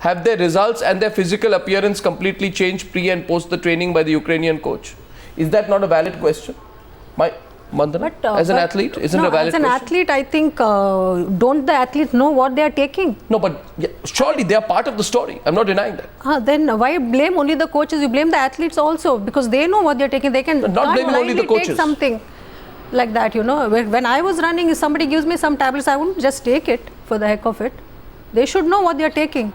have their results and their physical appearance completely changed pre and post the training by the Ukrainian coach? Is that not a valid question? Vandana, as an athlete, isn't it a valid question? As an athlete, I think, don't the athletes know what they are taking? No, but surely they are part of the story. I'm not denying that. Then why blame only the coaches? You blame the athletes also, because they know what they are taking. They can not blame only the coaches. Take something like that, you know. When I was running, if somebody gives me some tablets, I wouldn't just take it for the heck of it. They should know what they are taking.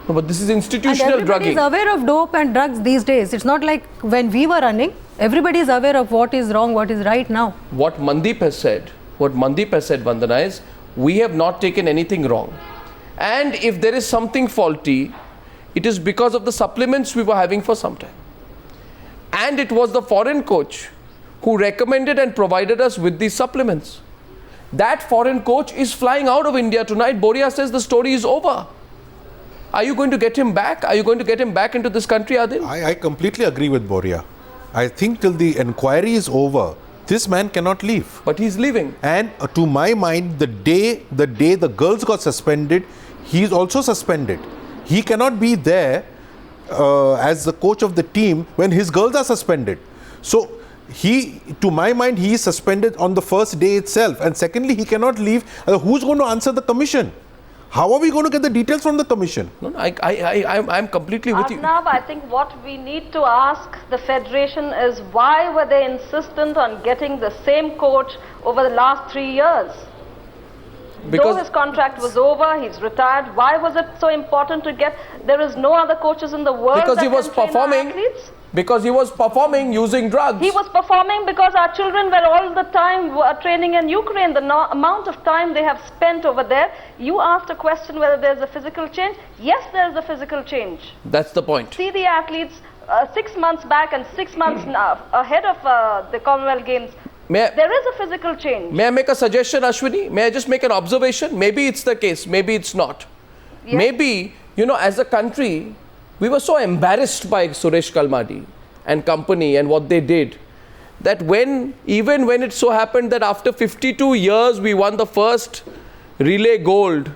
No, but this is institutional drugging. Everybody is aware of dope and drugs these days. It's not like when we were running. Everybody is aware of what is wrong, what is right now. What Mandeep has said, Vandana, is we have not taken anything wrong. And if there is something faulty, it is because of the supplements we were having for some time. And it was the foreign coach who recommended and provided us with these supplements. That foreign coach is flying out of India tonight. Boria says the story is over. Are you going to get him back? Are you going to get him back into this country, Adil? I completely agree with Boria. I think till the inquiry is over, this man cannot leave. But he's leaving. And to my mind, the day the girls got suspended, he is also suspended. He cannot be there as the coach of the team when his girls are suspended. So to my mind, he is suspended on the first day itself. And secondly, he cannot leave. Who's going to answer the commission? How are we going to get the details from the commission? No, I'm completely with you. Arnab, I think what we need to ask the Federation is why were they insistent on getting the same coach over the last 3 years? Because though his contract was over, he's retired, why was it so important to get? There is no other coaches in the world because that he was can train performing. athletes. Because he was performing using drugs. He was performing because our children were all the time training in Ukraine. The amount of time they have spent over there. You asked a question whether there's a physical change. Yes, there's a physical change. That's the point. See the athletes 6 months back and 6 months now, ahead of the Commonwealth Games. There is a physical change. May I make a suggestion, Ashwini? May I just make an observation? Maybe it's the case. Maybe it's not. Yes. Maybe, as a country, we were so embarrassed by Suresh Kalmadi and company and what they did, that even when it so happened that after 52 years we won the first relay gold,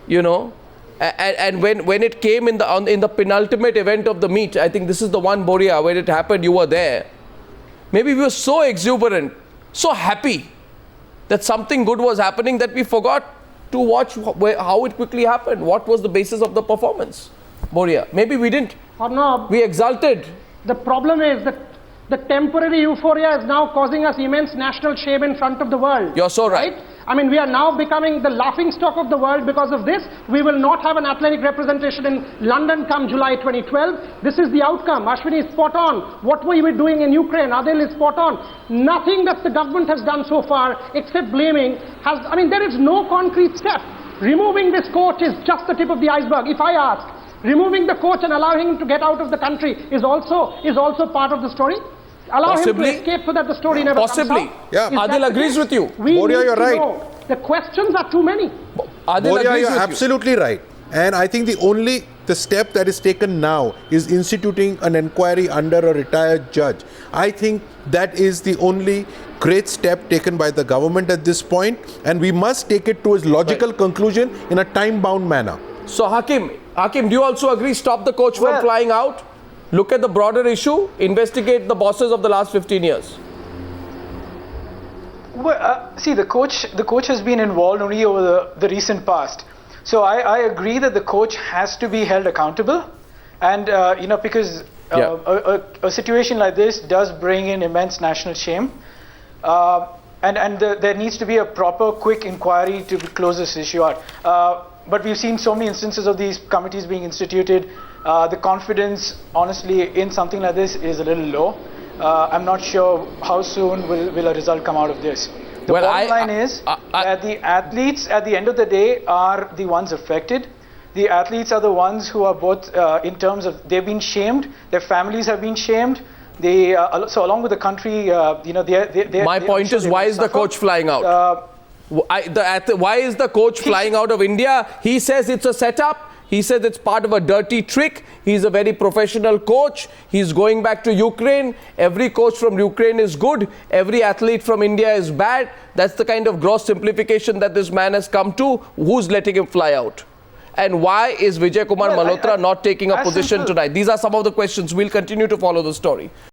and when it came in the penultimate event of the meet, I think this is the one, Boria, when it happened, you were there. Maybe we were so exuberant, so happy that something good was happening that we forgot to watch how it quickly happened. What was the basis of the performance? Boria, maybe we didn't. Arnab, we exulted. The problem is that the temporary euphoria is now causing us immense national shame in front of the world. You're so right. I mean, we are now becoming the laughing stock of the world because of this. We will not have an athletic representation in London come July 2012. This is the outcome. Ashwini is spot on. What were we doing in Ukraine? Adil is spot on. Nothing that the government has done so far except blaming there is no concrete step. Removing this coach is just the tip of the iceberg. If I ask, removing the coach and allowing him to get out of the country is also part of the story. Allow Possibly. him to escape so that the story never Possibly. comes out. Yeah. Adil agrees with you. Boria, you're right. The questions are too many. Adil Boria, agrees you're with absolutely right. And I think the step that is taken now is instituting an inquiry under a retired judge. I think that is the only great step taken by the government at this point, and we must take it to its logical conclusion in a time-bound manner. So Hakim, do you also agree? Stop the coach from flying out. Look at the broader issue. Investigate the bosses of the last 15 years. Well, see, the coach has been involved only over the recent past. So I agree that the coach has to be held accountable, and because a situation like this does bring in immense national shame, and there needs to be a proper, quick inquiry to close this issue out. But we've seen so many instances of these committees being instituted. The confidence, honestly, in something like this is a little low. I'm not sure how soon will a result come out of this. The bottom line is that the athletes, at the end of the day, are the ones affected. The athletes are the ones who are both, in terms of, they've been shamed, their families have been shamed. So along with the country, My point is, why is the coach flying out? Why is the coach flying out of India? He says it's a setup. He says it's part of a dirty trick. He's a very professional coach. He's going back to Ukraine. Every coach from Ukraine is good. Every athlete from India is bad. That's the kind of gross simplification that this man has come to. Who's letting him fly out? And why is Vijay Kumar Well, Malhotra not taking a as position simple- tonight? These are some of the questions. We'll continue to follow the story.